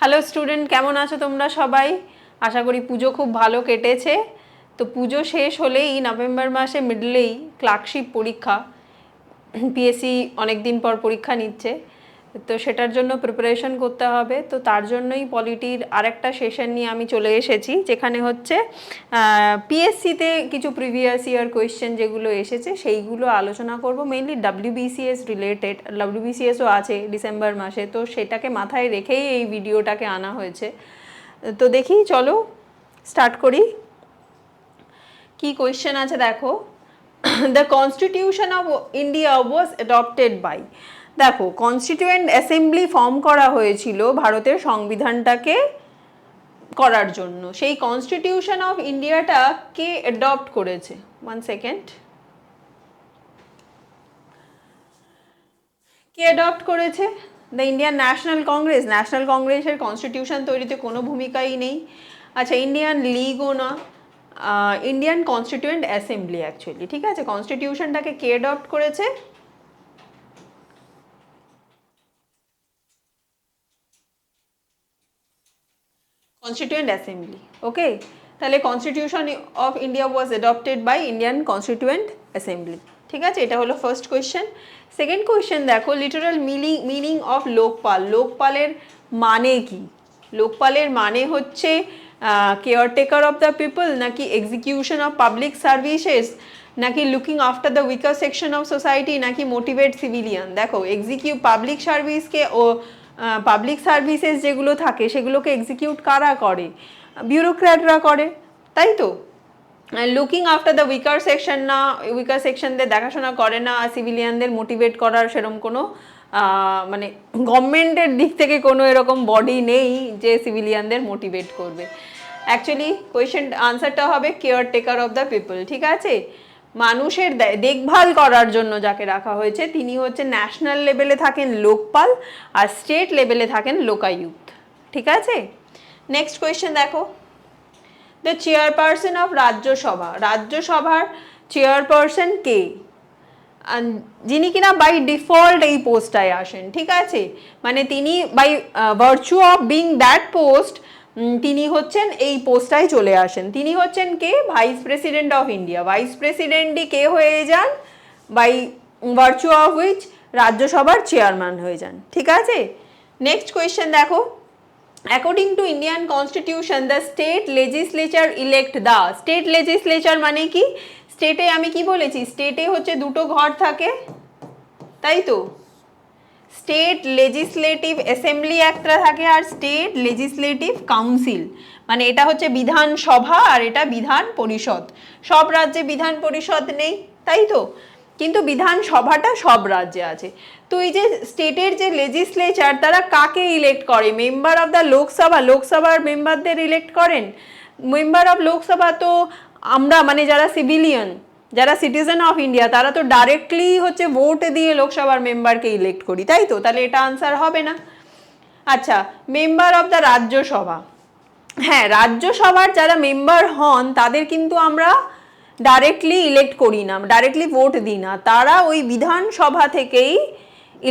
Hello student, কেমন আছো তোমরা সবাই? আশা করি পুজো খুব ভালো কেটেছে। তো পুজো শেষ হলেই নভেম্বর মাসে মিডলেই ক্লার্কশিপ পরীক্ষা, পিএসসি অনেক দিন পর পরীক্ষা নিচ্ছে, তো সেটার জন্য প্রিপারেশন করতে হবে। তো তার জন্যই পলিটির আরেকটা সেশন নিয়ে আমি চলে এসেছি, যেখানে হচ্ছে পিএসসিতে কিছু প্রিভিয়াস ইয়ার কোয়েশ্চেন যেগুলো এসেছে সেইগুলো আলোচনা করব। মেইনলি ডাব্লিউবিসিএস রিলেটেড, ডাব্লিউবিসিএসও আছে ডিসেম্বর মাসে, তো সেটাকে মাথায় রেখেই এই ভিডিওটাকে আনা হয়েছে। তো দেখি, চলো স্টার্ট করি। কি কোয়েশ্চেন আছে দেখো। The constitution of India was adopted by, দেখো কনস্টিটিউয়েন্ট অ্যাসেম্বলি ফর্ম করা হয়েছিল ভারতের সংবিধানটাকে করার জন্য। সেই কনস্টিটিউশন অফ ইন্ডিয়াটা কে অ্যাডপ্ট করেছে? ওয়ান সেকেন্ড, কে অ্যাডপ্ট করেছে? দ্য ইন্ডিয়ান ন্যাশনাল কংগ্রেস। ন্যাশনাল কংগ্রেসের কনস্টিটিউশন তৈরিতে কোনো ভূমিকাই নেই। আচ্ছা, ইন্ডিয়ান লিগও না, ইন্ডিয়ান কনস্টিটিউয়েন্ট অ্যাসেম্বলি অ্যাকচুয়ালি। ঠিক আছে, কনস্টিটিউশনটাকে কে অ্যাডপ্ট করেছে? Constituent assembly. ওকে, তাহলে constitution of India was adopted by Indian constituent assembly. ঠিক আছে, এটা হলো ফার্স্ট কোয়েশ্চেন। সেকেন্ড কোয়েশ্চেন দেখো, লিটারাল মিনিং অফ লোকপাল। লোকপালের মানে কি? লোকপালের মানে হচ্ছে কেয়ারটেকার অফ দ্য পিপল, নাকি এক্সিকিউশন অফ পাবলিক সার্ভিসেস, নাকি looking after the weaker section of society, নাকি মোটিভেট সিভিলিয়ান। দেখো পাবলিক সার্ভিসকে ও পাবলিক সার্ভিসেস যেগুলো থাকে সেগুলোকে এক্সিকিউট কারা করে? বিউরোক্র্যাটরা করে, তাই তো। Looking after the weaker section না, উইকার সেকশনদের দেখাশোনা করে না। সিভিলিয়ানদের মোটিভেট করার সেরকম কোনো মানে গভর্নমেন্টের দিক থেকে কোনো এরকম বডি নেই যে সিভিলিয়ানদের মোটিভেট করবে। অ্যাকচুয়ালি কোয়েশ্চেন আনসারটা হবে কেয়ারটেকার অফ দ্য পিপল। ঠিক আছে, মানুষের দেখভাল করার জন্য যাকে রাখা হয়েছে তিনি হচ্ছে ন্যাশনাল লেভেলে থাকেন লোকপাল, আর স্টেট লেভেলে থাকেন লোকায়ুক্ত। ঠিক আছে, নেক্সট কোয়েশ্চেন দেখো। The chairperson of Rajya Sabha. রাজ্যসভার চেয়ারপারসন কে? যিনি কিনা বাই ডিফল্ট এই পোস্টটায় আসেন। ঠিক আছে, মানে তিনি by virtue of being that post তিনি হচ্ছেন এই পোস্টটায় চলে আসেন। তিনি হচ্ছেন কে? Vice president of India. Vice প্রেসিডেন্টই কে হয়ে যান? বাই ভার্চু অফ হুইচ রাজ্যসভার চেয়ারম্যান হয়ে যান। ঠিক আছে, নেক্সট কোয়েশ্চেন দেখো। According to Indian constitution the state legislature elect the. State legislature মানে কি? স্টেটে আমি কি বলেছি, স্টেটে হচ্ছে দুটো ঘর থাকে, তাই তো। স্টেট লেজিসলেটিভ অ্যাসেম্বলি একটা থাকে আর স্টেট লেজিসলেটিভ কাউন্সিল, মানে এটা হচ্ছে বিধানসভা আর এটা বিধান পরিষদ। সব রাজ্যে বিধান পরিষদ নেই, তাই তো, কিন্তু বিধানসভাটা সব রাজ্যে আছে। তো এই যে স্টেটের যে লেজিসলেচার তারা কাকে ইলেক্ট করে? মেম্বার অফ দ্য লোকসভা, লোকসভার মেম্বারদের ইলেক্ট করেন। মেম্বার অফ লোকসভা তো আমরা মানে যারা সিভিলিয়ান, যারা সিটিজেন অফ ইন্ডিয়া তারা তো ডাইরেক্টলি হচ্ছে ভোট দিয়ে লোকসভার মেম্বারকে ইলেক্ট করি, তাই তো। তাহলে এটা আনসার হবে না। আচ্ছা, মেম্বার অফ দ্য রাজ্যসভা। হ্যাঁ, রাজ্যসভার যারা মেম্বার হন তাদের কিন্তু আমরা ডাইরেক্টলি ইলেক্ট করি না, ডাইরেক্টলি ভোট দিই না, তারা ওই বিধানসভা থেকেই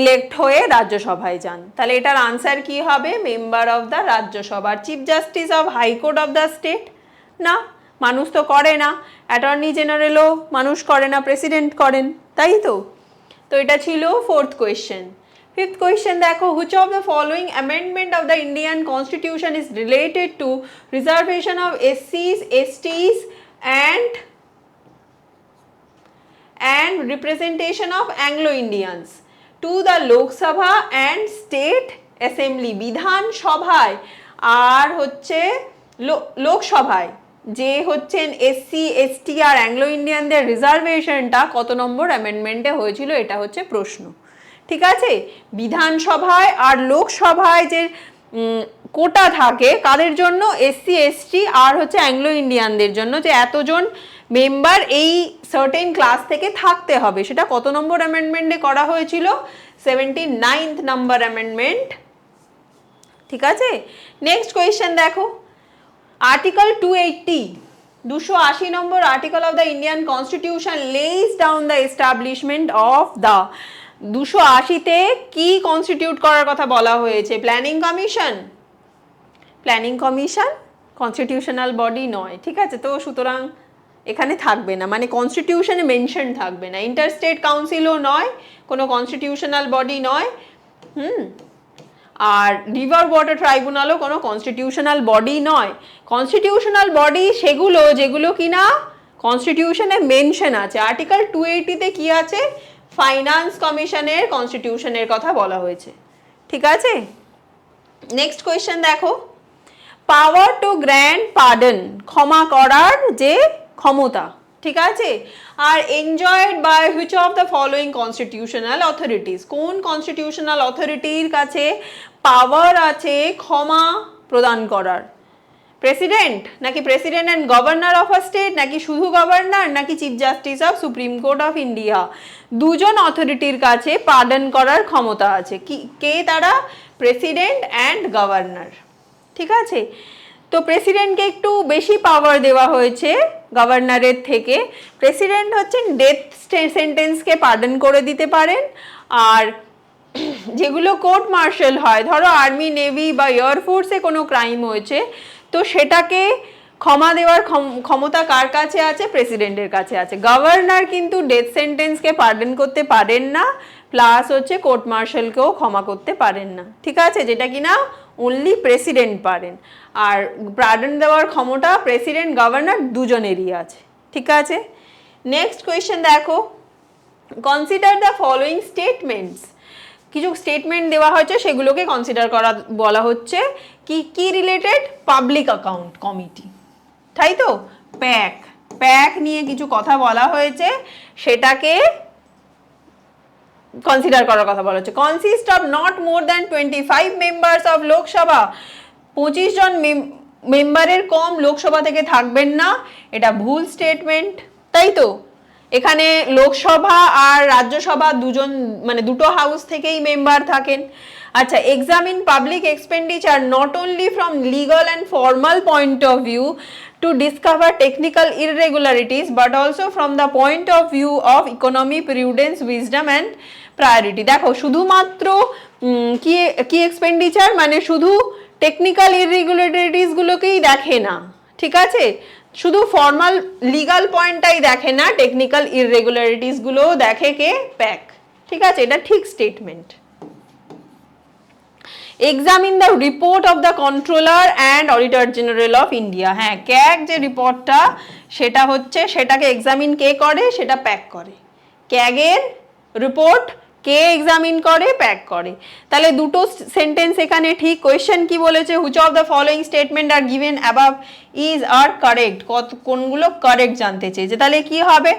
ইলেক্ট হয়ে রাজ্যসভায় যান। তাহলে এটার আনসার কি হবে? Member of the Rajya Sabha. Chief justice of high court of the state না, মানুষ তো করে না। অ্যাটর্নি জেনারেলও মানুষ করে না, প্রেসিডেন্ট করেন, তাই তো। তো এটা ছিল ফোর্থ কোয়েশ্চেন। ফিফথ কোয়েশ্চেন দেখো, which of the following amendment of the Indian constitution is related to reservation of এসসিস, STs and representation of Anglo-Indians to the Lok Sabha and State Assembly। বিধানসভায় আর হচ্ছে লোকসভায় যে হচ্ছেন এসসি, এসটি আর Anglo ইন্ডিয়ানদের রিজার্ভেশনটা কত নম্বর অ্যামেন্ডমেন্টে হয়েছিল, এটা হচ্ছে প্রশ্ন। ঠিক আছে, বিধানসভায় আর লোকসভায় যে কোটা থাকে কাদের জন্য? এসসি, এসটি আর হচ্ছে অ্যাংলো ইন্ডিয়ানদের জন্য, যে এতজন মেম্বার এই সার্টেন ক্লাস থেকে থাকতে হবে। সেটা কত নম্বর অ্যামেন্ডমেন্টে করা হয়েছিল? 79th number amendment. ঠিক আছে, নেক্সট কোয়েশ্চেন দেখো। আর্টিকেল 280 নম্বর article of the Indian constitution lays down the establishment of the. 280-তে কি কনস্টিটিউট করার কথা বলা হয়েছে? Planning commission, planning commission constitutional body নয়, ঠিক আছে? তো সুতরাং এখানে থাকবে না, মানে কনস্টিটিউশনে মেনশন থাকবে না। ইন্টারস্টেট কাউন্সিলও নয়, কোনো কনস্টিটিউশনাল বডি নয়। আর রিভার ওয়াটার ট্রাইব্যুনালও কোনো কনস্টিটিউশনাল বডি নয়। কনস্টিটিউশনাল বডি সেগুলো যেগুলো কিনা কনস্টিটিউশনে মেনশন আছে। আর্টিকেল 280-তে কি আছে? ফাইন্যান্স কমিশনের কনস্টিটিউশনের কথা বলা হয়েছে, ঠিক আছে? নেক্সট কোয়েশ্চেন দেখো, পাওয়ার টু গ্র্যান্ট পার্ডন, ক্ষমা করার যে ক্ষমতা, ঠিক আছে? আর enjoyed by which of the following constitutional authorities, কোন কনস্টিটিউশনাল অথরিটির কাছে পাওয়ার আছে ক্ষমা প্রদান করার? প্রেসিডেন্ট, নাকি president and governor of a state, নাকি শুধু গভর্নর, নাকি chief justice of supreme court of India? দুজন অথরিটির কাছে পার্ডন করার ক্ষমতা আছে। কি কে তারা? প্রেসিডেন্ট অ্যান্ড গভর্নর, ঠিক আছে? তো প্রেসিডেন্টকে একটু বেশি পাওয়ার দেওয়া হয়েছে গভর্নরের থেকে। প্রেসিডেন্ট হচ্ছেন ডেথ সেন্টেন্সকে পার্ডন করে দিতে পারেন, আর যেগুলো কোর্ট মার্শাল হয়, ধরো আর্মি, নেভি বা এয়ারফোর্সে কোনো ক্রাইম হয়েছে, তো সেটাকে ক্ষমা দেওয়ার ক্ষমতা কার কাছে আছে? প্রেসিডেন্টের কাছে আছে। গভর্নর কিন্তু ডেথ সেন্টেন্সকে পার্ডন করতে পারেন না, প্লাস হচ্ছে কোর্ট মার্শালকেও ক্ষমা করতে পারেন না, ঠিক আছে? যেটা কিনা অনলি প্রেসিডেন্ট পারেন। আর পার্ডন দেওয়ার ক্ষমতা প্রেসিডেন্ট গভর্নর দুজনেরই আছে, ঠিক আছে? নেক্সট কোয়েশ্চেন দেখো, কনসিডার দ্য ফলোয়িং স্টেটমেন্টস, কিছু স্টেটমেন্ট দেওয়া হয়েছে সেগুলোকে কনসিডার করা বলা হচ্ছে। কি কি রিলেটেড? পাবলিক অ্যাকাউন্ট কমিটি, তাই তো? প্যাক নিয়ে কিছু কথা বলা হয়েছে, সেটাকে কনসিডার করার কথা বলা হচ্ছে। Consist of not more than 25 members of Lok Sabha, 25 জন মেম্বারের কম লোকসভা থেকে থাকবেন না, এটা ভুল স্টেটমেন্ট, তাই তো? এখানে লোকসভা আর রাজ্যসভা দুজন, মানে দুটো হাউস থেকেই মেম্বার থাকেন। আচ্ছা, examine public expenditure not only from legal and formal point of view to discover technical irregularities but also from the point of view of economy, prudence, wisdom and priority. দেখো, শুধুমাত্র কি expenditure মানে শুধু technical ইররেগুলারিটিস গুলোকেই দেখে না, ঠিক আছে? শুধু ফর্মাল লিগাল পয়েন্টটাই দেখে না, টেকনিক্যাল ইররেগুলারিটিস গুলোও দেখে কে? প্যাক, ঠিক আছে? এটা ঠিক statement. Examine the report of the controller and auditor general of India. হ্যাঁ, ক্যাগ যে রিপোর্টটা সেটা হচ্ছে, সেটাকে এক্সামিন কে করে? সেটা প্যাক করে। ক্যাগের রিপোর্ট কে এক্সামিন করে? প্যাক করে। তাহলে দুটো সেন্টেন্স এখানে ঠিক। কোয়েশ্চেন কি বলেছে? Which of the following statement are given above is are correct, কোনগুলো কারেক্ট জানতে চেয়েছে। তাহলে কি হবে?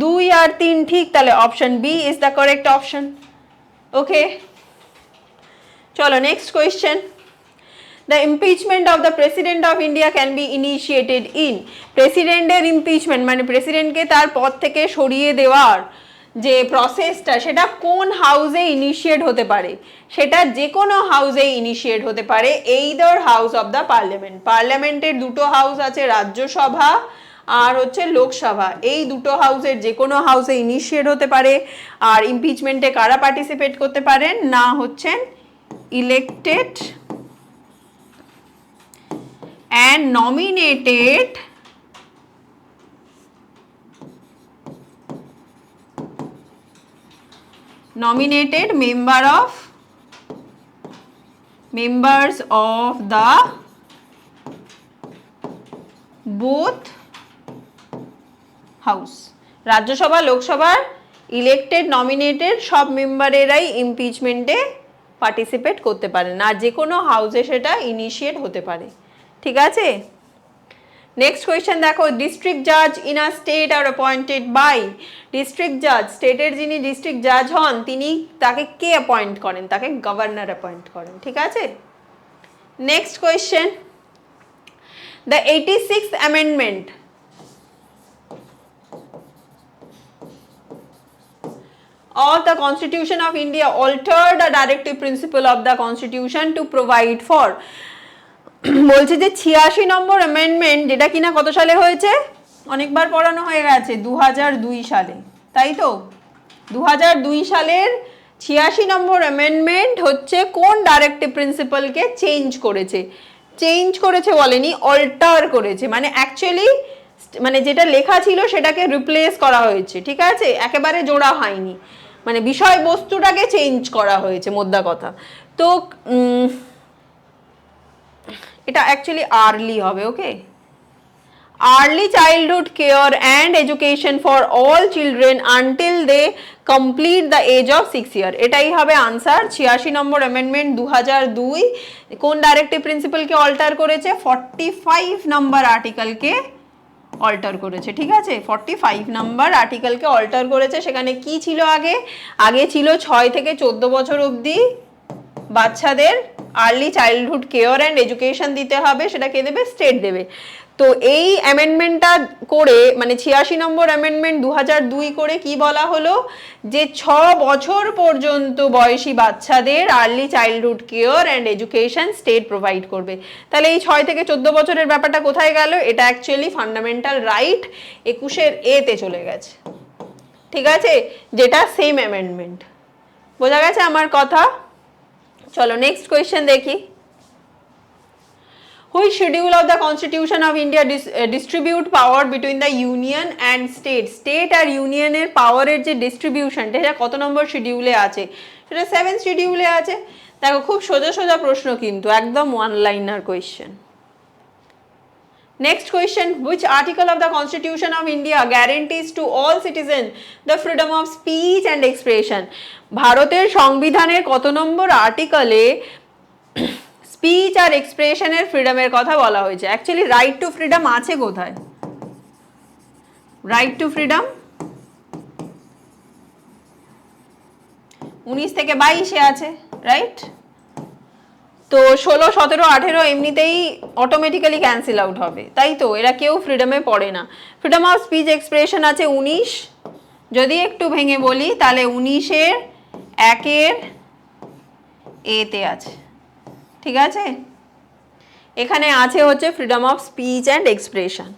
2 আর 3 ঠিক, তাহলে option B is the correct option. Okay, চলো next question. The impeachment of the president of India can be initiated in, প্রেসিডেন্টের ইমপিচমেন্ট মানে প্রেসিডেন্টকে তার পদ থেকে সরিয়ে দেওয়ার যে প্রসেসটা, সেটা কোন হাউসে ইনিশিয়েট হতে পারে? সেটা যে কোনো হাউসে ইনিশিয়েট হতে পারে, either house of the parliament. পার্লামেন্টের দুটো হাউস আছে, রাজ্যসভা আর হচ্ছে লোকসভা, এই দুটো হাউসের যে কোনো হাউসে ইনিশিয়েট হতে পারে। আর ইমপিচমেন্টে কারা পার্টিসিপেট করতে পারেন? না হচ্ছেন elected and nominated members of the both house, Rajya Sabha লোকসভার ইলেক্টেড নমিনেটেড সব মেম্বারেরাই ইমপিচমেন্টে পার্টিসিপেট করতে পারেন, আর যে কোনো হাউসে সেটা ইনিশিয়েট হতে পারে, ঠিক আছে? নেক্সট কোয়েশ্চেন দেখো, ডিস্ট্রিক্ট জাজ in a state are appointed by, district জাজ, স্টেটের যিনি ডিস্ট্রিক্ট জাজ হন তিনি, তাকে কে অ্যাপয়েন্ট করেন? তাকে গভর্নর অ্যাপয়েন্ট করেন, ঠিক আছে? Next question, the 86th amendment of the Constitution of India altered the directive principle of the Constitution to provide for, বলছে যে 86 নম্বর অ্যামেন্ডমেন্ট, যেটা কিনা কত সালে হয়েছে? অনেকবার পড়ানো হয়ে গেছে, 2002 সালে, তাই তো? 2002 সালের 86 নম্বর অ্যামেন্ডমেন্ট হচ্ছে কোন ডাইরেক্টিভ প্রিন্সিপালকে চেঞ্জ করেছে? চেঞ্জ করেছে বলেনি, অল্টার করেছে, মানে অ্যাকচুয়ালি মানে যেটা লেখা ছিল সেটাকে রিপ্লেস করা হয়েছে, ঠিক আছে, একেবারে জোড়া হয়নি, মানে বিষয়বস্তুটাকে চেঞ্জ করা হয়েছে, মোদ্দা কথা। তো এটা অ্যাকচুয়ালি আর্লি হবে, ওকে। Early childhood care and education for all children until they complete the age of 6 year, এটাই হবে আনসার। 86 নম্বর অ্যামেন্ডমেন্ট 2002 কোন ডাইরেক্টিভ প্রিন্সিপালকে অল্টার করেছে? 45 নম্বর আর্টিকেলকে অল্টার করেছে, ঠিক আছে, 45 নাম্বার আর্টিকেলকে অল্টার করেছে। সেখানে কি ছিল আগে? আগে ছিল 6 থেকে 14 বছর অবধি বাচ্চাদের early childhood care and education দিতে হবে, সেটা কে দেবে? স্টেট দেবে। তো এই অ্যামেন্ডমেন্টটা করে, মানে 86 নম্বর অ্যামেন্ডমেন্ট 2002 করে কি বলা হলো? যে 6 বছর পর্যন্ত বয়সী বাচ্চাদের early childhood care and education state provide করবে। তাহলে এই 6 থেকে 14 বছরের ব্যাপারটা কোথায় গেল? এটা অ্যাকচুয়ালি ফান্ডামেন্টাল রাইট 21 এতে চলে গেছে, ঠিক আছে, যেটা সেম অ্যামেন্ডমেন্ট। বোঝা গেছে আমার কথা? চলো নেক্সট কোয়েশ্চেন দেখি। Which schedule of the Constitution of India distribute power between the union and state? State আর ইউনিয়নের পাওয়ারের যে ডিস্ট্রিবিউশনটা, এটা কত নম্বর শিডিউলে আছে? সেটা 7th শিডিউলে আছে। দেখো খুব সোজা সোজা প্রশ্ন, কিন্তু একদম one liner question. Next question, which article of the Constitution of India guarantees to all citizens the freedom of speech and expression? ভারতের সংবিধানের কত নম্বর আর্টিকেলে স্পিচ আর এক্সপ্রেশনের ফ্রিডমের কথা বলা হয়েছে? অ্যাকচুয়ালি রাইট টু ফ্রিডম আছে কোথায়? রাইট টু ফ্রিডম 19 থেকে 22-এ আছে, রাইট? তো 16, 17, 18 এমনিতেই অটোমেটিক্যালি ক্যান্সেল আউট হবে, তাই তো, এরা কেউ ফ্রিডমে পড়ে না। ফ্রিডম অফ স্পিচ এক্সপ্রেশন আছে 19, যদি একটু ভেঙে বলি তাহলে 19-এর 1-এর এতে আছে, ঠিক আছে, এখানে আছে হচ্ছে freedom of speech and expression.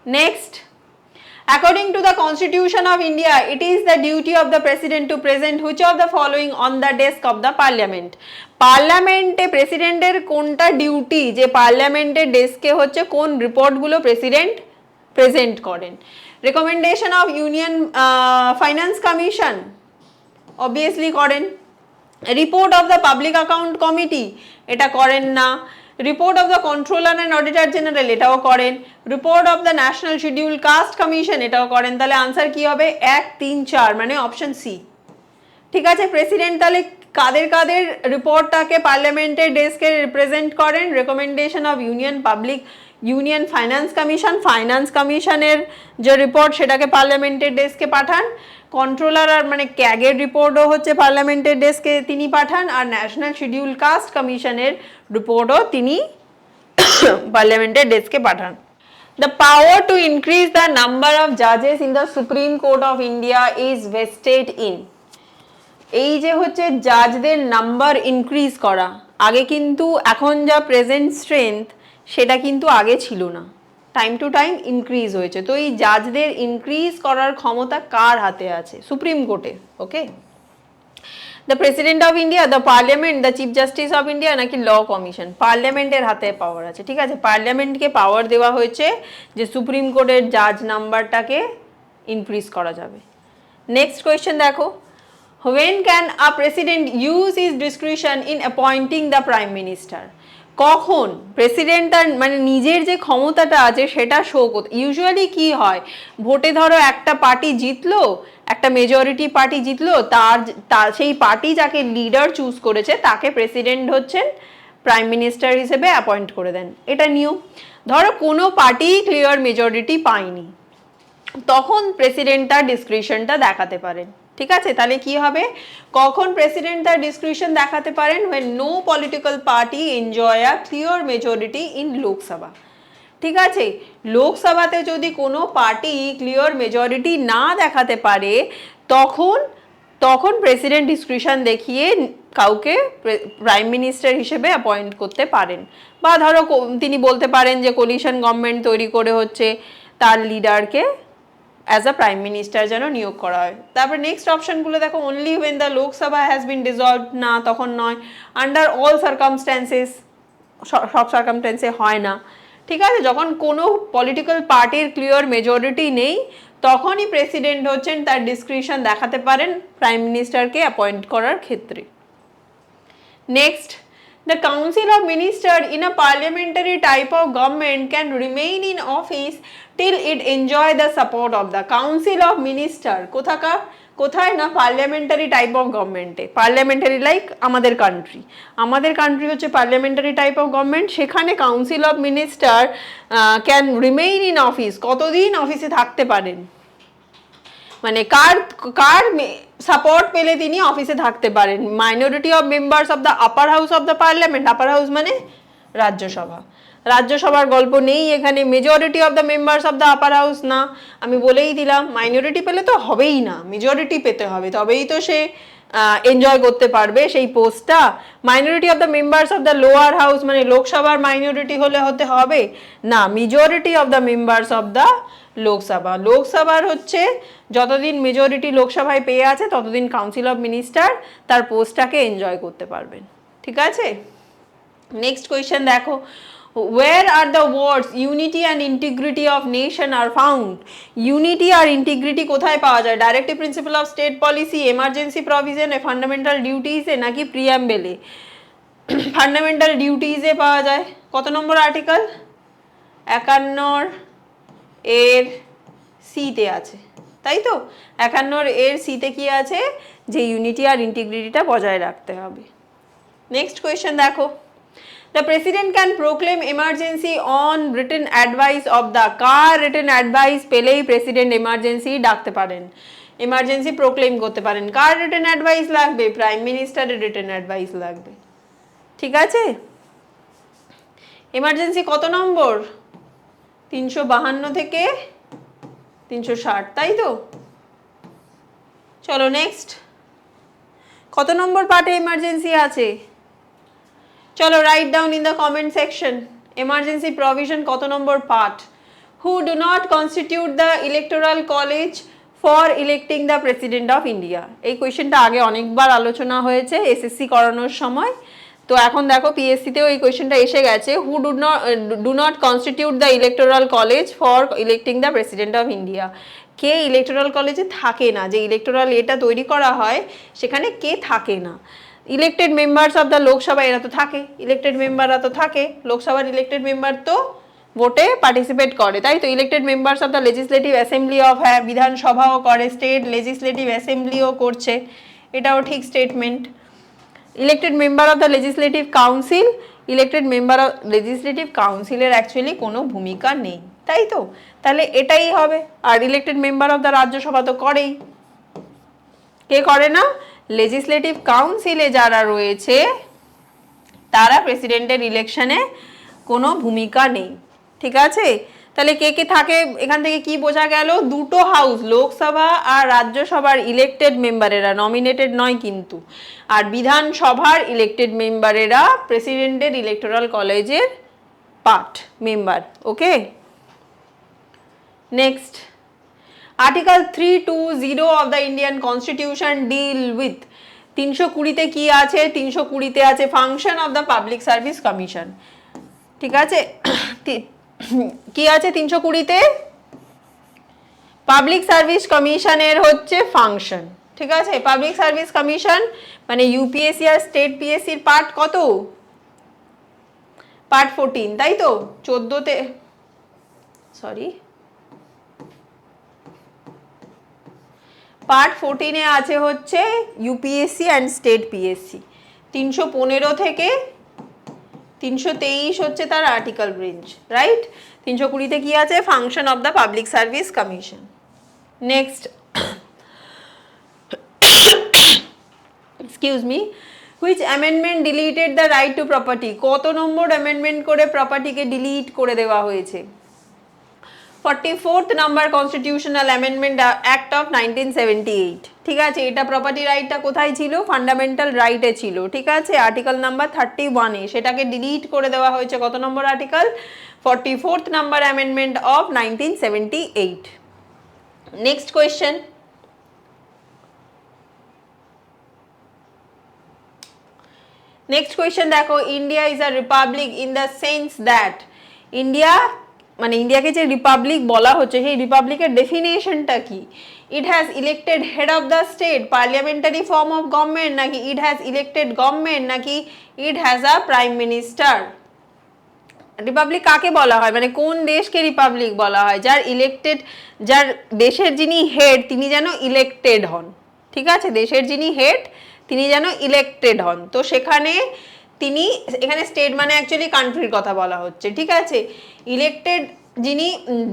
Next, according to the Constitution of India, it is the duty of the President to present which of the following on the desk of the Parliament? পার্লামেন্টে প্রেসিডেন্টের কোনটা duty যে পার্লামেন্টের ডেস্কে হচ্ছে কোন রিপোর্টগুলো president present করেন? Recommendation of union finance commission obviously করেন। Report of the public account committee এটা করেন না। Report of the controller and auditor general এটাও করেন। Report of the national schedule caste commission এটাও করেন। তাহলে আনসার কি হবে? 1, 3, 4, মানে অপশন সি, ঠিক আছে। প্রেসিডেন্ট তাহলে কাদের কাদের রিপোর্টটাকে পার্লামেন্টের ডেস্কে রিপ্রেজেন্ট করেন? Recommendation of union finance commission, finance কমিশনের যে রিপোর্ট সেটাকে পার্লামেন্টের ডেস্কে পাঠান। কন্ট্রোলার আর মানে ক্যাগের রিপোর্টও হচ্ছে পার্লামেন্টের ডেস্কে তিনি পাঠান, আর ন্যাশনাল শিডিউল কাস্ট কমিশনের রিপোর্টও তিনি পার্লামেন্টের ডেস্কে পাঠান। The power to increase the number of judges in the Supreme Court of India is vested in, এই যে হচ্ছে জাজদের নাম্বার ইনক্রিজ করা, আগে কিন্তু এখন যা প্রেজেন্ট স্ট্রেংথ সেটা কিন্তু আগে ছিল না, টাইম টু টাইম ইনক্রিজ হয়েছে। তো এই জাজদের ইনক্রিজ করার ক্ষমতা কার হাতে আছে? সুপ্রিম কোর্টে, okay. The president of India, the parliament, the chief justice of India, নাকি ল কমিশন? পার্লামেন্টের হাতে পাওয়ার আছে, ঠিক আছে, পার্লামেন্টকে পাওয়ার দেওয়া হয়েছে যে সুপ্রিম কোর্টের জাজ নাম্বারটাকে ইনক্রিজ করা যাবে। নেক্সট কোয়েশ্চেন দেখো, when can a president use his discretion in appointing the prime minister? কখন প্রেসিডেন্ট তার মানে নিজের যে ক্ষমতাটা আছে সেটা শো করতে, ইউজুয়ালি কি হয়, ভোটে ধরো একটা পার্টি জিতলো, একটা মেজরিটি পার্টি জিতলো, তার সেই পার্টি যাকে লিডার চুজ করেছে তাকে প্রেসিডেন্ট হচ্ছেন প্রাইম মিনিস্টার হিসেবে অ্যাপয়েন্ট করে দেন, এটা নিয়ম। ধরো কোনো পার্টি ক্লিয়ার মেজরিটি পায়নি, তখন প্রেসিডেন্ট তার ডিসক্রিশনটা দেখাতে পারেন, ঠিক আছে। তাহলে কি হবে, কখন প্রেসিডেন্ট তার ডিসক্রিশন দেখাতে পারেন? when no political party enjoy a clear majority in Lok Sabha, ঠিক আছে। লোকসভাতে যদি কোনো পার্টি ক্লিয়ার মেজরিটি না দেখাতে পারে তখন প্রেসিডেন্ট ডিসক্রিশন দেখিয়ে কাউকে প্রাইম মিনিস্টার হিসেবে অ্যাপয়েন্ট করতে পারেন। বা ধরো তিনি বলতে পারেন যে কোলিশন গভর্নমেন্ট তৈরি করে হচ্ছে তার লিডারকে অ্যাজ আ প্রাইম মিনিস্টার যেন নিয়োগ করা হয়। তারপর নেক্সট অপশনগুলো দেখো, only when the Lok Sabha has been dissolved, না তখন নয়। আন্ডার অল সার্কামস্ট্যান্সেস, সব সার্কামস্ট্যান্সে হয় না, ঠিক আছে। যখন কোনো পলিটিক্যাল পার্টির ক্লিয়ার মেজরিটি নেই তখনই প্রেসিডেন্ট হচ্ছেন তার ডিসক্রিশন দেখাতে পারেন প্রাইম মিনিস্টারকে অ্যাপয়েন্ট করার ক্ষেত্রে। Next, the council of ministers in a parliamentary type of government can remain in office till it enjoy the support of the council of minister। কোথায় না পার্লামেন্টারি টাইপ অফ গভর্নমেন্টে, parliamentary like আমাদের country হচ্ছে parliamentary type of government, সেখানে council of minister can remain in office, কতদিন অফিসে থাকতে পারেন, মানে কার সাপোর্ট পেলে তিনি অফিসে থাকতে পারেন। Minority of members of the upper house of the parliament, upper house মানে রাজ্যসভা, রাজ্যসভার গল্প নেই এখানে। Majority of the members of the upper house না, আমি বলেই দিলাম মাইনরিটি পেলে তো হবেই না, মেজরিটি পেতে হবে, তবেই তো সে এনজয় করতে পারবে সেই পোস্টটা। Minority of the members of the lower house মানে লোকসভার মাইনরিটি হতে হবে না, majority of the members of the লোকসভার হচ্ছে যতদিন মেজরিটি লোকসভায় পেয়ে আছে ততদিন কাউন্সিল অফ মিনিস্টার তার পোস্টটাকে এনজয় করতে পারবেন, ঠিক আছে। নেক্সট কোয়েশ্চেন দেখো, where are the words unity and integrity of nation are found? Unity আর ইন্টিগ্রিটি কোথায় পাওয়া যায়? Directive principal of state policy, emergency provision, fundamental ডিউটিসে নাকি প্রিয়াম্বেলে? ফান্ডামেন্টাল ডিউটিসে পাওয়া যায়। কত নম্বর আর্টিকেল? 51 এর সিতে আছে, তাই তো। 51 এর সিতে কি আছে? যে ইউনিটি আর ইন্টিগ্রিটিটা বজায় রাখতে হবে। নেক্সট কোয়েশ্চেন দেখো, the president can proclaim emergency on written advice of the, কার written advice পেলেই প্রেসিডেন্ট এমার্জেন্সি ডাকতে পারেন, এমার্জেন্সি প্রোক্লেম করতে পারেন। কার written advice লাগবে? প্রাইম মিনিস্টারের written advice লাগবে, ঠিক আছে। এমার্জেন্সি কত নম্বর? 352 থেকে 360, তাই তো। চলো নেক্সট, কত নম্বর পার্টে এমার্জেন্সি আছে? চলো write down in the comment section, emergency provision কত নম্বর part? Who do not constitute the electoral college for electing the president of India. এই কোয়েশ্চেনটা আগে অনেকবার আলোচনা হয়েছে এসএসসি করানোর সময়, তো এখন দেখো পিএসসিতেও এই কোয়েশ্চেনটা এসে গেছে। হু do not constitute the electoral college for electing the president of India. K electoral কলেজে থাকে না, যে ইলেকটোরাল এটা তৈরি করা হয় সেখানে কে থাকে না? Elected members of the Lok Sabha, এরা তো থাকে, ইলেক্টেড মেম্বাররা তো থাকে, লোকসভার ইলেক্টেড মেম্বার তো ভোটে পার্টিসিপেট করে, তাই তো। Elected members of the legislative assembly of, হ্যাঁ বিধানসভাও করে, স্টেট লেজিসলেটিভ অ্যাসেম্বলিও করছে, এটাও ঠিক statement. Elected member of the legislative council, elected member of legislative কাউন্সিলের অ্যাকচুয়ালি কোনো ভূমিকা নেই, তাই তো, তাহলে এটাই হবে। আর elected member of the Rajya Sabha তো করেই, কে করে না? লেজিসলেটিভ কাউন্সিলে যারা রয়েছে তারা প্রেসিডেন্টের ইলেকশনে কোনো ভূমিকা নেই, ঠিক আছে। তাহলে কে কে থাকে এখান থেকে কি বোঝা গেল? দুটো হাউস, লোকসভা আর রাজ্যসভার ইলেক্টেড মেম্বারেরা, নমিনেটেড নয় কিন্তু, আর বিধানসভার ইলেক্টেড মেম্বারেরা প্রেসিডেন্টের ইলেকটোরাল কলেজের part member, okay. Next, article 320 of the Indian constitution deal with, 320-তে কি আছে? 320-তে আছে function of the public service commission, ঠিক আছে। কি আছে 320-তে? পাবলিক সার্ভিস কমিশনের হচ্ছে ফাংশন, ঠিক আছে। পাবলিক সার্ভিস কমিশন মানে ইউপিএসসি আর স্টেট পিএসসির পার্ট কত? পার্ট 14, তাই তো। 14-তে, সরি, পার্ট 14-এ আছে হচ্ছে ইউপিএসসি অ্যান্ড স্টেট পিএসসি। 315 থেকে 323 হচ্ছে তার আর্টিকেল রেঞ্জ, রাইট। 320-তে কি আছে? Function of the public service commission. Next, excuse me, which amendment deleted the right two property? কত নম্বর অ্যামেন্ডমেন্ট করে প্রপার্টিকে ডিলিট করে দেওয়া হয়েছে? 44th number constitutional amendment act of 1978, ঠিক আছে। এটা প্রপার্টি রাইটটা কোথায় ছিল? ফান্ডামেন্টাল রাইটে ছিল, ঠিক আছে, আর্টিকেল নাম্বার 31-এ। সেটাকে ডিলিট করে দেওয়া হয়েছে কত নম্বর article? 44th number amendment of 1978। Next question, next question দেখো, India is a republic in the sense that, India মানে ইন্ডিয়াকে যে রিপাবলিক বলা হচ্ছে সেই রিপাবলিকের ডেফিনেশনটা কি? It has elected head of the state, parliamentary form of government, নাকি ইট হ্যাজ ইলেক্টেড গভর্নমেন্ট, নাকি it has a prime minister? Republic কাকে বলা হয়, মানে কোন দেশকে রিপাবলিক বলা হয়? যার ইলেক্টেড, যার দেশের যিনি হেড তিনি যেন ইলেক্টেড হন, ঠিক আছে, দেশের যিনি হেড তিনি যেন ইলেক্টেড হন। তো সেখানে তিনি, এখানে স্টেট মানে অ্যাকচুয়ালি কান্ট্রির কথা বলা হচ্ছে, ঠিক আছে, ইলেক্টেড যিনি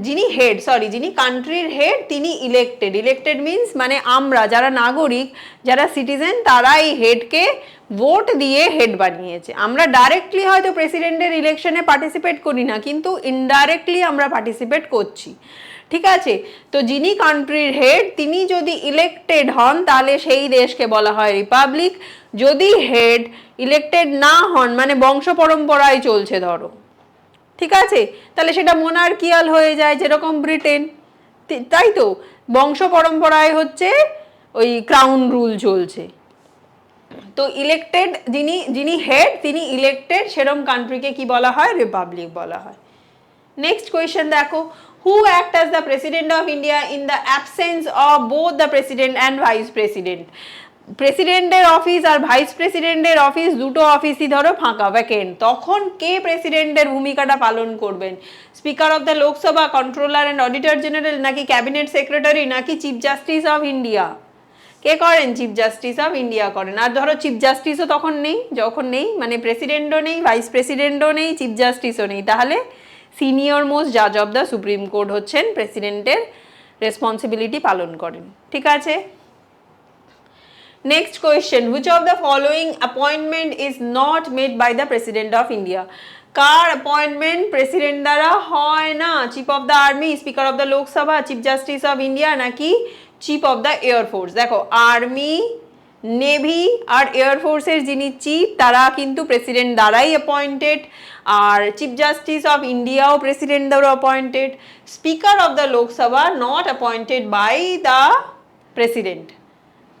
যিনি হেড, সরি, যিনি কান্ট্রির হেড তিনি ইলেক্টেড। ইলেক্টেড মিনস মানে আমরা যারা নাগরিক, যারা সিটিজেন, তারা এই হেডকে ভোট দিয়ে হেড বানিয়েছে। আমরা ডাইরেক্টলি হয়তো প্রেসিডেন্টের ইলেকশনে পার্টিসিপেট করি না, কিন্তু ইনডাইরেক্টলি আমরা পার্টিসিপেট করছি, ঠিক আছে। তো যিনি কান্ট্রির হেড তিনি যদি ইলেক্টেড হন তাহলে সেই দেশকে বলা হয় রিপাবলিক। যদি হেড ইলেক্টেড না হন, মানে বংশ পরম্পরায় চলছে ধরো, ঠিক আছে, তাহলে সেটা মোনার্কিয়াল হয়ে যায়, যেরকম ব্রিটেন, তাই তো, বংশ পরম্পরায় হচ্ছে ওই ক্রাউন রুল চলছে। তো ইলেক্টেড যিনি যিনি হেড তিনি ইলেক্টেড, সেরকম কান্ট্রিকে কি বলা হয়? রিপাবলিক বলা হয়। নেক্সট কোয়েশ্চেন দেখো, হু act as the president of India in the absence of both the president and vice president? প্রেসিডেন্টের অফিস আর ভাইস প্রেসিডেন্টের অফিস দুটো অফিসই ধরো ফাঁকা, ভ্যাকেন্ট, তখন কে প্রেসিডেন্টের ভূমিকাটা পালন করবেন? Speaker of the Lok Sabha, controller and auditor general, নাকি ক্যাবিনেট সেক্রেটারি, নাকি চিফ জাস্টিস অফ ইন্ডিয়া? কে করেন? চিফ জাস্টিস অফ ইন্ডিয়া করেন। আর ধরো চিফ জাস্টিসও তখন নেই, যখন নেই, মানে প্রেসিডেন্টও নেই, ভাইস প্রেসিডেন্টও নেই, চিফ জাস্টিসও নেই, তাহলে সিনিয়র মোস্ট জাজ অফ দ্য সুপ্রিম কোর্ট হচ্ছেন প্রেসিডেন্টের রেসপন্সিবিলিটি পালন করেন, ঠিক আছে। Next question, which of the following appointment is not made by the president of India? কার অ্যাপয়েন্টমেন্ট প্রেসিডেন্ট দ্বারা হয় না? Chief of the army, speaker of the Lok Sabha, chief justice of India, নাকি চিফ অফ দ্য এয়ারফোর্স? দেখো, army, navy আর এয়ারফোর্সের যিনি chief তারা কিন্তু প্রেসিডেন্ট দ্বারাই অ্যাপয়েন্টেড, আর চিফ জাস্টিস অফ ইন্ডিয়াও প্রেসিডেন্ট দ্বারা appointed. Speaker of the Lok Sabha not appointed by the president,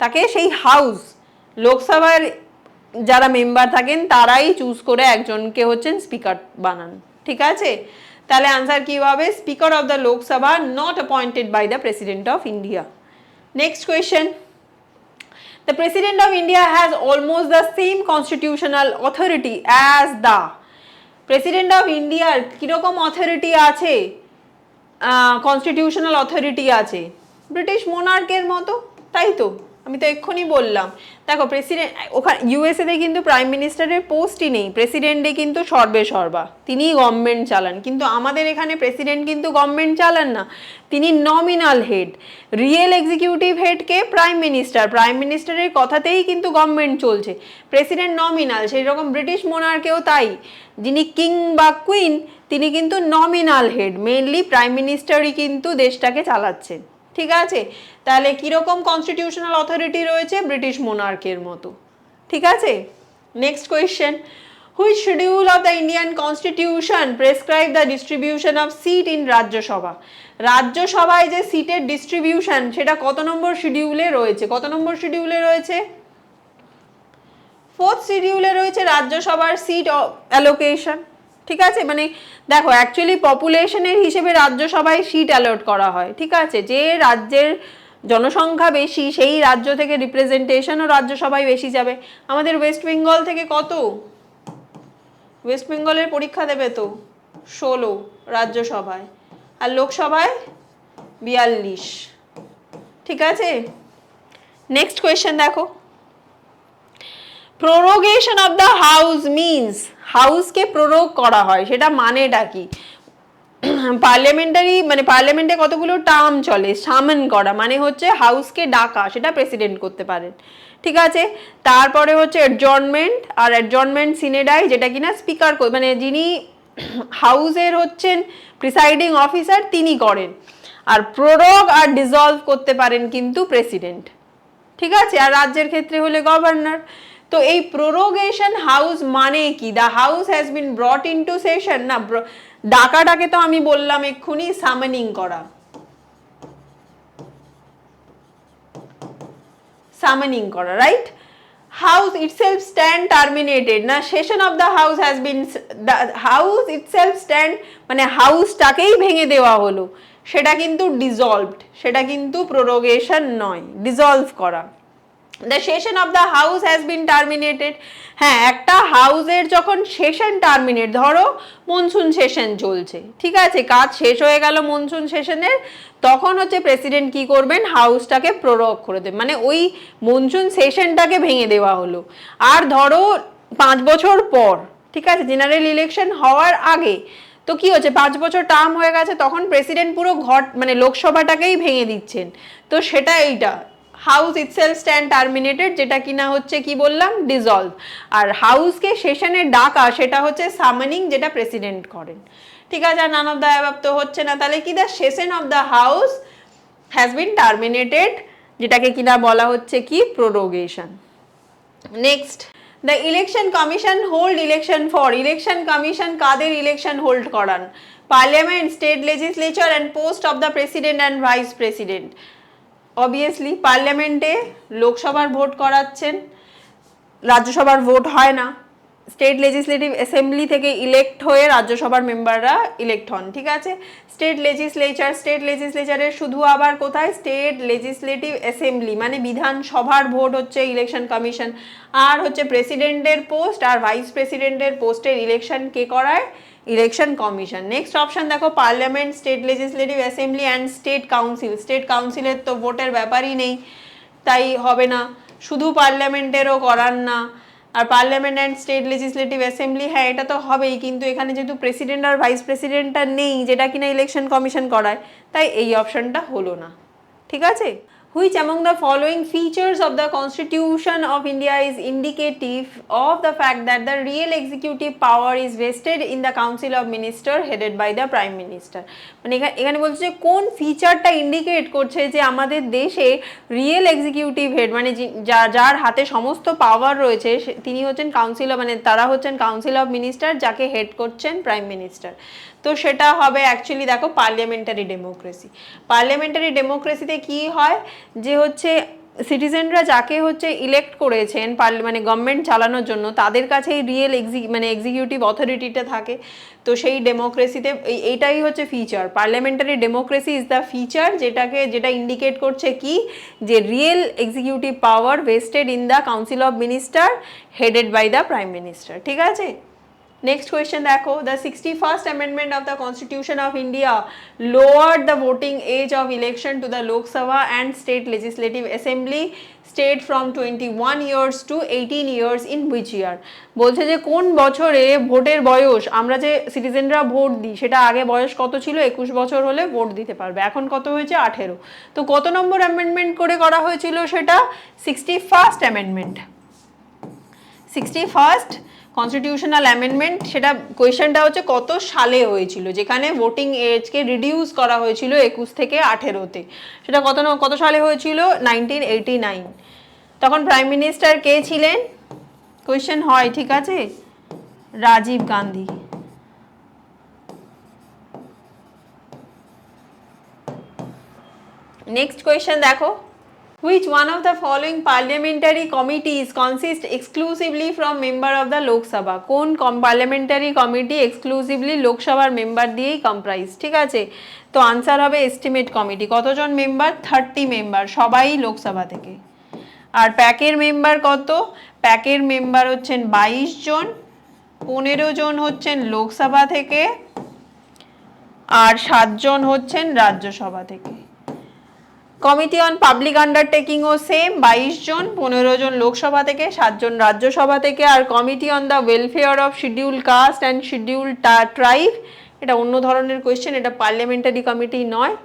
তাকে সেই হাউস, লোকসভার যারা মেম্বার থাকেন তারাই চুজ করে একজনকে হচ্ছেন স্পিকার বানান, ঠিক আছে। তাহলে আনসার কি হবে? Speaker of the Lok Sabha not appointed by the president of India. Next question, the president of India has almost the same constitutional authority as the president of India কিরকম অথরিটি আছে? কনস্টিটিউশনাল অথরিটি আছে British মোনার্কের মতো, তাই তো, আমি তো এক্ষুনি বললাম। দেখো প্রেসিডেন্ট, ওখানে ইউএসএতে কিন্তু প্রাইম মিনিস্টারের পোস্টই নেই, প্রেসিডেন্টে কিন্তু সর্বে সর্বা, তিনিই গভর্নমেন্ট চালান। কিন্তু আমাদের এখানে প্রেসিডেন্ট কিন্তু গভর্নমেন্ট চালান না, তিনি নমিনাল হেড। রিয়েল এক্সিকিউটিভ হেডকে প্রাইম মিনিস্টার, প্রাইম মিনিস্টারের কথাতেই কিন্তু গভর্নমেন্ট চলছে, প্রেসিডেন্ট নমিনাল। সেই রকম ব্রিটিশ মোনার্কেও তাই, যিনি কিং বা কুইন তিনি কিন্তু নমিনাল হেড, মেইনলি প্রাইম মিনিস্টারই কিন্তু দেশটাকে চালাচ্ছেন, ঠিক আছে। তাহলে কিরকম কনস্টিটিউশনাল অথরিটি রয়েছে? ব্রিটিশ মোনার্কের মতো, ঠিক আছে। Next question, which schedule of the Indian constitution prescribe the distribution of seat in Rajya Sabha? রাজ্যসভায় যে সিটের ডিস্ট্রিবিউশন সেটা কত নম্বর শিডিউলে রয়েছে? কত নম্বর শিডিউলে রয়েছে? 4th শিডিউলে রয়েছে রাজ্যসভার সিট অ্যালোকেশন, ঠিক আছে। মানে দেখো অ্যাকচুয়ালি পপুলেশনের হিসেবে রাজ্যসভায় সিট অ্যালট করা হয়, ঠিক আছে, যে রাজ্যের জনসংখ্যা বেশি সেই রাজ্য থেকে রিপ্রেজেন্টেশনও রাজ্যসভায় বেশি যাবে। আমাদের ওয়েস্ট বেঙ্গল থেকে কত? ওয়েস্ট বেঙ্গলের পরীক্ষা দেবে তো 16 রাজ্যসভায়, আর লোকসভায় 42, ঠিক আছে। নেক্সট কোয়েশ্চেন দেখো, প্রোরোগেশন অফ দ্য হাউস মিনস, হাউসকে প্রোরোগ করা হয় সেটা মানেটা কি? পার্লামেন্টারি, মানে পার্লামেন্টে কতগুলো টার্ম চলে, সামন করা মানে হচ্ছে হাউসকে ডাকা, সেটা প্রেসিডেন্ট করতে পারেন, ঠিক আছে। তারপরে হচ্ছে অ্যাডজর্নমেন্ট, আর অ্যাডজর্নমেন্ট সিনেডাই, যেটা কিনা স্পিকার, মানে যিনি হাউসের হচ্ছেন প্রিসাইডিং অফিসার তিনি করেন। আর প্রোরোগ আর ডিসলভ করতে পারেন কিন্তু প্রেসিডেন্ট, ঠিক আছে। আর রাজ্যের ক্ষেত্রে হলে গভর্নর। তো এই প্রোরোগেশন হাউস মানে কি? The house has bin ব্রট into session, না, ডাকাটাকে তো আমি বললাম এক্ষুনি সামনিং করা, সামনিং করা, right. house itself stand terminated না session of the house has been the house itself stand মানে হাউসটাকেই ভেঙে দেওয়া হলো, সেটা কিন্তু dissolved, সেটা কিন্তু prorogation নয়, dissolve করা। the session of the house has been terminated, হ্যাঁ একটা হাউসের যখন সেশন টার্মিনেট, ধরো মনসুন সেশন চলছে, ঠিক আছে, কাজ শেষ হয়ে গেল মনসুন সেশনের, তখন হচ্ছে প্রেসিডেন্ট কি করবেন, হাউসটাকে প্ররোগ করে দেবেন, মানে ওই মনসুন সেশনটাকে ভেঙে দেওয়া হলো। আর ধরো 5 বছর পর, ঠিক আছে, জেনারেল ইলেকশন হওয়ার আগে, তো কি হচ্ছে 5 বছর টার্ম হয়ে গেছে, তখন প্রেসিডেন্ট পুরো ঘর মানে লোকসভাটাকেই ভেঙে দিচ্ছেন, তো সেটা এইটা হাউস ইটসেলফ স্ট্যান্ড টার্মিনেটেড, যেটা কিনা হচ্ছে কি বললাম, ডিসলভ। আর হাউসকে সেশনে ডাকা সেটা হচ্ছে সামানিং, যেটা প্রেসিডেন্ট করেন, ঠিক আছে। আর নান অফ দ্য অ্যাবাভ তো হচ্ছে না, তাহলে কি, the session of the house has been terminated, যেটাকে কিনা বলা হচ্ছে কি, prorogation. Next, the election commission hold election for, election commission কাদের ইলেকশন হোল্ড করান, parliament, state legislature and post of the president and vice president. Obviously পার্লামেন্টে লোকসভার vote করাচ্ছেন, রাজ্যসভার ভোট হয় না, স্টেট লেজিসলেটিভ অ্যাসেম্বলি থেকে ইলেক্ট হয়ে রাজ্যসভার মেম্বাররা ইলেক্ট হন, ঠিক আছে। স্টেট লেজিসলেচারের শুধু আবার কোথায়, স্টেট লেজিসলেটিভ অ্যাসেম্বলি মানে বিধানসভার ভোট হচ্ছে ইলেকশন কমিশন, আর হচ্ছে প্রেসিডেন্টের পোস্ট আর ভাইস প্রেসিডেন্টের পোস্টের ইলেকশন কে করায়, ইলেকশন কমিশন। নেক্সট অপশন দেখো, parliament, state legislative assembly and state council, state কাউন্সিলের তো ভোটের ব্যাপারই নেই, তাই হবে না, শুধু পার্লামেন্টেরও করার না, আর parliament and state legislative assembly, হ্যাঁ এটা তো হবেই, কিন্তু এখানে যেহেতু প্রেসিডেন্ট আর ভাইস প্রেসিডেন্টটা নেই, যেটা কিনা ইলেকশন কমিশন করায়, তাই এই অপশনটা হলো না, ঠিক আছে। Which among the following features of the Constitution of India is indicative of the fact that the real executive power is vested in the Council of Ministers headed by the Prime Minister? মানে এখানে বলছে যে কোন ফিচারটা indicate করছে যে আমাদের দেশে real executive head মানে যার হাতে সমস্ত পাওয়ার রয়েছে তিনি হচ্ছেন কাউন্সিল, মানে তারা হচ্ছেন কাউন্সিল অফ মিনিস্টার, যাকে হেড করছেন প্রাইম মিনিস্টার। তো সেটা হবে অ্যাকচুয়ালি দেখো পার্লামেন্টারি ডেমোক্রেসি। পার্লামেন্টারি ডেমোক্রেসিতে কি হয় যে হচ্ছে সিটিজেনরা যাকে হচ্ছে ইলেক্ট করেছেন মানে গভর্নমেন্ট চালানোর জন্য, তাদের কাছেই রিয়েল মানে এক্সিকিউটিভ অথরিটিটা থাকে। তো সেই ডেমোক্রেসিতে এইটাই হচ্ছে feature, parliamentary democracy is the feature যেটা ইন্ডিকেট করছে কি, যে real executive power vested in the council of minister headed by the prime minister, ঠিক আছে। নেক্সট কোয়েশ্চেন দেখো, the 61st amendment of the Constitution of India lowered the voting age of election to the Lok Sabha and State Legislative Assembly state from 21 years to 18 years in which year? বলছে যে কোন বছরে ভোটের বয়স, আমরা যে সিটিজেনরা vote দিই সেটা আগে বয়স কত ছিল, 21 বছর হলে ভোট দিতে পারবে, এখন কত হয়েছে 18। তো কত নম্বর অ্যামেন্ডমেন্ট করে করা হয়েছিল সেটা, 61st amendment, 61st constitutional amendment. সেটা কোয়েশ্চেনটা হচ্ছে কত সালে হয়েছিল, যেখানে ভোটিং এজকে রিডিউস করা হয়েছিল 21 থেকে 18-তে, সেটা কত সালে হয়েছিল, 1989। তখন প্রাইম মিনিস্টার কে ছিলেন, কোয়েশ্চেন হয়, ঠিক আছে, রাজীব গান্ধী। নেক্সট কোয়েশ্চেন দেখো, which one of the following parliamentary committees consist exclusively from member of the Lok Sabha? কোন পার্লামেন্টারি কমিটি এক্সক্লুসিভলি লোকসভার মেম্বার দিয়েই কম্প্রাইজ, ঠিক আছে। তো আনসার হবে এস্টিমেট কমিটি। কতজন মেম্বার, 30 মেম্বার, সবাই লোকসভা থেকে। আর প্যাকের মেম্বার কত, প্যাকের মেম্বার হচ্ছেন 22 জন, 15 জন হচ্ছেন লোকসভা থেকে, আর 7 জন হচ্ছেন রাজ্যসভা থেকে। কমিটি অন পাবলিক আন্ডারটেকিংও সেম, 22 জন, 15 জন লোকসভা থেকে, 7 জন রাজ্যসভা থেকে। আর committee on the welfare of scheduled caste and scheduled tribe, এটা অন্য ধরনের কোয়েশ্চেন, এটা পার্লামেন্টারি কমিটি নয়,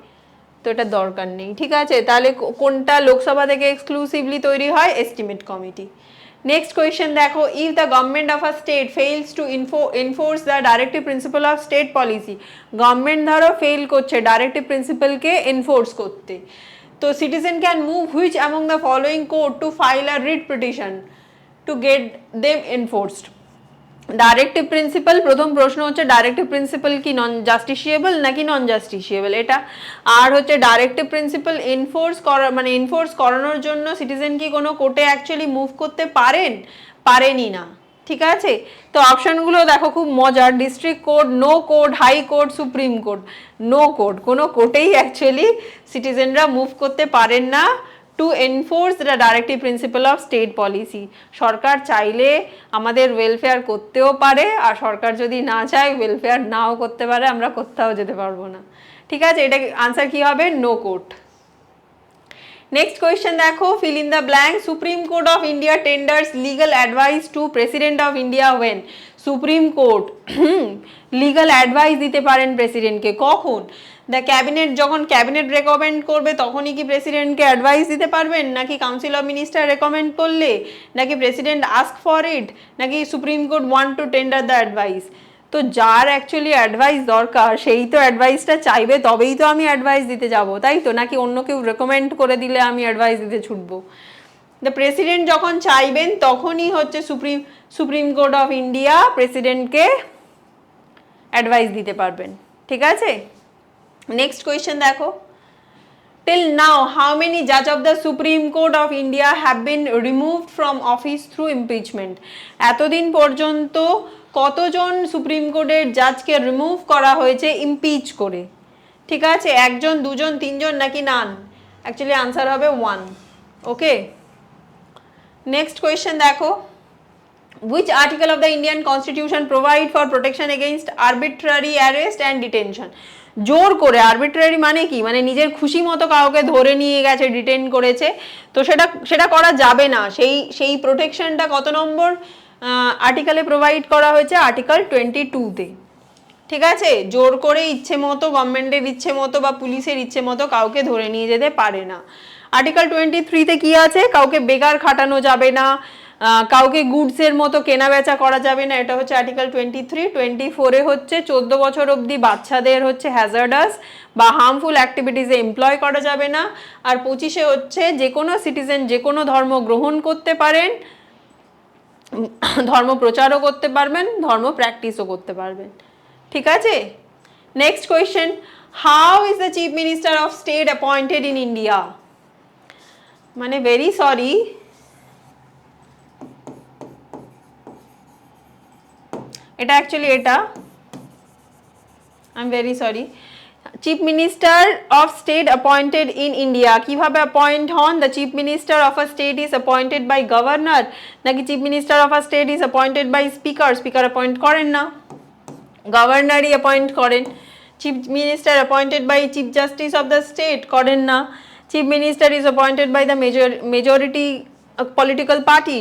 তো এটা দরকার নেই, ঠিক আছে। তাহলে কোনটা লোকসভা থেকে এক্সক্লুসিভলি তৈরি হয়, এস্টিমেট কমিটি। নেক্সট কোয়েশ্চেন দেখো, if the government of a state fails two enforce the directive principal of state policy, government ধরো ফেল করছে ডাইরেক্টিভ প্রিন্সিপালকে এনফোর্স করতে, তো citizen can move which among the following court to file a writ petition to get them enforced? Directive principle, প্রথম প্রশ্ন হচ্ছে directive principle কি নন জাস্টিসিয়েবল নাকি নন জাস্টিসিয়েবল এটা, আর হচ্ছে ডাইরেক্টিভ প্রিন্সিপাল এনফোর্স করা মানে এনফোর্স করানোর জন্য সিটিজেন কি কোনো কোর্টে অ্যাকচুয়ালি মুভ করতে পারেনি না। ঠিক আছে, তো অপশনগুলো দেখো খুব মজার, district court, no court, high court, supreme court. No court, কোনো কোর্টেই অ্যাকচুয়ালি সিটিজেনরা মুভ করতে পারেন না to enforce the directive principal of state policy. সরকার চাইলে আমাদের ওয়েলফেয়ার করতেও পারে, আর সরকার যদি না চায় ওয়েলফেয়ার নাও করতে পারে, আমরা কোথাও যেতে পারবো না। ঠিক আছে, এটা আনসার কি হবে? No court. নেক্সট কোয়েশ্চেন দেখো, fill in the blank. Supreme court of India tenders legal advice to president of India when. Supreme Court legal advice দিতে পারেন প্রেসিডেন্টকে কখন? দ্য ক্যাবিনেট, যখন ক্যাবিনেট রেকমেন্ড করবে তখনই কি প্রেসিডেন্টকে অ্যাডভাইস দিতে পারবেন, নাকি কাউন্সিল অফ মিনিস্টার রেকমেন্ড করলে, নাকি প্রেসিডেন্ট আস্ক ফর ইট, নাকি supreme court want to tender the advice? তো যার অ্যাকচুয়ালি অ্যাডভাইস দরকার সেই তো অ্যাডভাইসটা চাইবে, তবেই তো আমি অ্যাডভাইস দিতে যাব, তাই তো? নাকি অন্য কেউ রেকমেন্ড করে দিলে আমি অ্যাডভাইস দিতে ছুটবো? দ্য প্রেসিডেন্ট যখন চাইবেন তখনই হচ্ছে সুপ্রিম কোর্ট অফ ইন্ডিয়া প্রেসিডেন্টকে অ্যাডভাইস দিতে পারবেন। ঠিক আছে, নেক্সট কোয়েশ্চেন দেখো, till now how many judge of the Supreme Court of India have been removed from office through impeachment? এতদিন পর্যন্ত কতজন সুপ্রিম কোর্টের জাজকে রিমুভ করা হয়েছে ইমপিচ করে? ঠিক আছে, একজন, দুজন, তিনজন নাকি নান? অ্যাকচুয়ালি আনসার হবে 1। ওকে, নেক্সট কোয়েশ্চেন দেখো, which article of the Indian Constitution provide for protection against arbitrary arrest and detention? জোর করে, আরবিট্রারি মানে কি, মানে নিজের খুশি মতো কাউকে ধরে নিয়ে গেছে, ডিটেন করেছে, তো সেটা করা যাবে না। সেই প্রোটেকশনটা কত নম্বর আর্টিকেলে প্রোভাইড করা হয়েছে? আর্টিকেল 22-তে। ঠিক আছে, জোর করে ইচ্ছে মতো, গভর্নমেন্টের ইচ্ছে মতো বা পুলিশের ইচ্ছে মতো কাউকে ধরে নিয়ে যেতে পারে না। আর্টিকেল 23-তে কি আছে? কাউকে বেকার খাটানো যাবে না, কাউকে গুডসের মতো কেনা বেচা করা যাবে না, এটা হচ্ছে আর্টিকেল 23। 24-এ হচ্ছে 14 বছর অবধি বাচ্চাদের হচ্ছে হ্যাজার্ডাস বা হার্মফুল অ্যাক্টিভিটিসে এমপ্লয় করা যাবে না, আর 25-এ হচ্ছে যে কোনো সিটিজেন যে কোনো ধর্ম গ্রহণ করতে পারেন, ধর্ম প্রচারও করতে পারবেন, ধর্ম প্র্যাকটিসও করতে পারবেন। ঠিক আছে, next question, how is the chief minister of state appointed in India? মানে ভেরি সরি, এটা অ্যাকচুয়ালি এটা, I am very sorry, chief minister of state appointed in India কিভাবে অ্যাপয়েন্ট হন? The chief minister of a state is appointed by governor, নাকি chief minister of a state is appointed by speaker? Speaker appoint করেন না, গভর্নরই appoint করেন। Chief minister appointed by chief justice of the state? করেন না। Chief minister is appointed by the majority political party?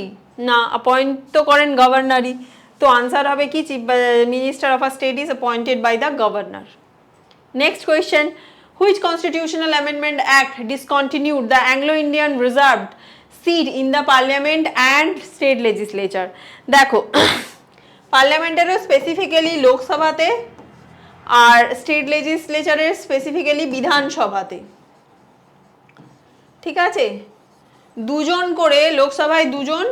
না, appoint তো করেন গভর্নরই। তো আনসার হবে কি? Chief minister of a state is appointed by the governor. Next question, which constitutional amendment act discontinued the Anglo-Indian reserved seat in the parliament and state legislature? দেখো, পার্লামেন্টেরও specifically লোকসভাতে আর state লেজিসলেচারের specifically বিধানসভাতে। ঠিক আছে, দুজন করে লোকসভায় দুজন,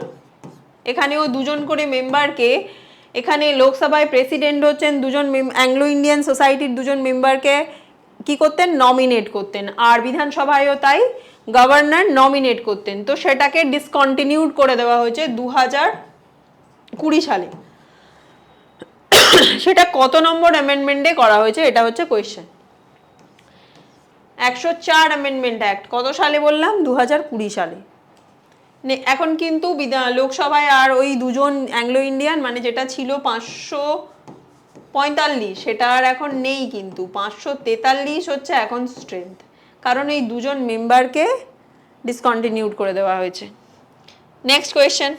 এখানেও দুজন করে মেম্বারকে, এখানে লোকসভায় প্রেসিডেন্ট হচ্ছেন দুজন অ্যাংলো ইন্ডিয়ান সোসাইটির দুজন মেম্বারকে কি করতেন? নমিনেট করতেন, আর বিধানসভায়ও তাই গভর্নর নমিনেট করতেন। তো সেটাকে ডিসকন্টিনিউড করে দেওয়া হয়েছে 2020 সালে। সেটা কত নম্বর অ্যামেন্ডমেন্টে করা হয়েছে? এটা হচ্ছে কোয়েশ্চেন। 104 অ্যামেন্ডমেন্ট অ্যাক্ট কত সালে বললাম? 2020 সালে। এখন কিন্তু লোকসভায় আর ওই দুজন অ্যাংলো ইন্ডিয়ান মানে যেটা ছিল 545, সেটা আর এখন নেই, কিন্তু 543 হচ্ছে এখন স্ট্রেংথ, কারণ এই দুজন মেম্বারকে ডিসকন্টিনিউড করে দেওয়া হয়েছে। Next question,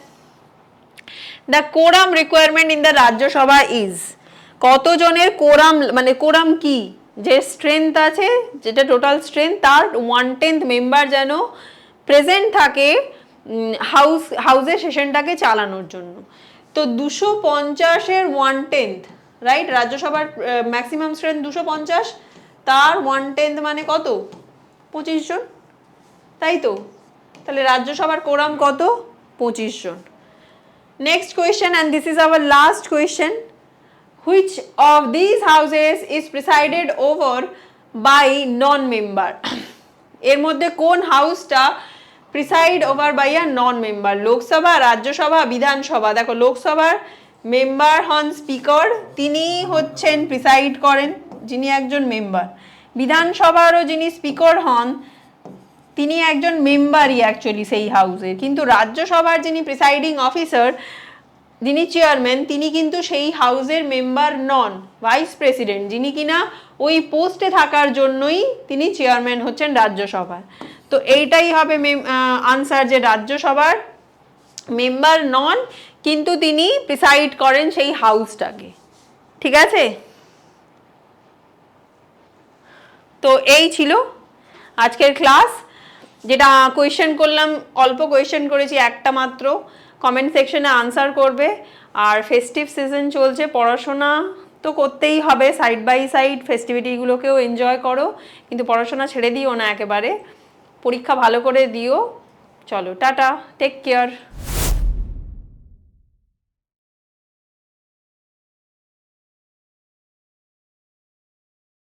the quorum requirement in the Rajya Sabha is? কতজনের কোরাম, মানে কোরাম কি? যে স্ট্রেংথ আছে, যেটা টোটাল স্ট্রেংথ, তার 1/10 মেম্বার যেন প্রেজেন্ট থাকে হাউসে সেশনটাকে চালানোর জন্য। তো 250-এর 1/10, রাইট? রাজ্যসভার ম্যাক্সিমাম স্ট্রেংথ 250, তার 1/10 মানে কত? 25 জন, তাই তো? তাহলে রাজ্যসভার কোরাম কত? 25 জন। Next question, and this is our last question. Which of these houses is presided over by non-member? এর মধ্যে কোন হাউসটা preside over by a non member? Lok Sabha, Rajya Sabha, Vidhan Sabha? দেখো লোকসভার মেম্বার হন স্পিকার, তিনি হচ্ছেন প্রিসাইড করেন, যিনি একজন মেম্বার। বিধানসভারও যিনি স্পিকার হন তিনি একজন মেম্বারই অ্যাকচুয়ালি সেই হাউসের, কিন্তু রাজ্যসভার যিনি প্রিসাইডিং অফিসার, যিনি চেয়ারম্যান, তিনি কিন্তু সেই হাউসের মেম্বার নন, ভাইস প্রেসিডেন্ট, যিনি কিনা ওই পোস্টে থাকার জন্যই তিনি চেয়ারম্যান হচ্ছেন রাজ্যসভার। তো এইটাই হবে আনসার, যে রাজ্যসভার মেম্বার নন, কিন্তু তিনি প্রিসাইড করেন সেই হাউসটাকে। ঠিক আছে, তো এই ছিল আজকের ক্লাস। যেটা কোয়েশ্চেন করলাম, অল্প কোয়েশ্চেন করেছি, একটা মাত্র। কমেন্ট সেকশনে আনসার করবে। আর ফেস্টিভ সিজন চলছে, পড়াশোনা তো করতেই হবে, সাইড বাই সাইড ফেস্টিভিটিগুলোকেও এনজয় করো, কিন্তু পড়াশোনা ছেড়ে দিও না একেবারে। পরীক্ষা ভালো করে দিও। চলো টাটা, টেক কেয়ার।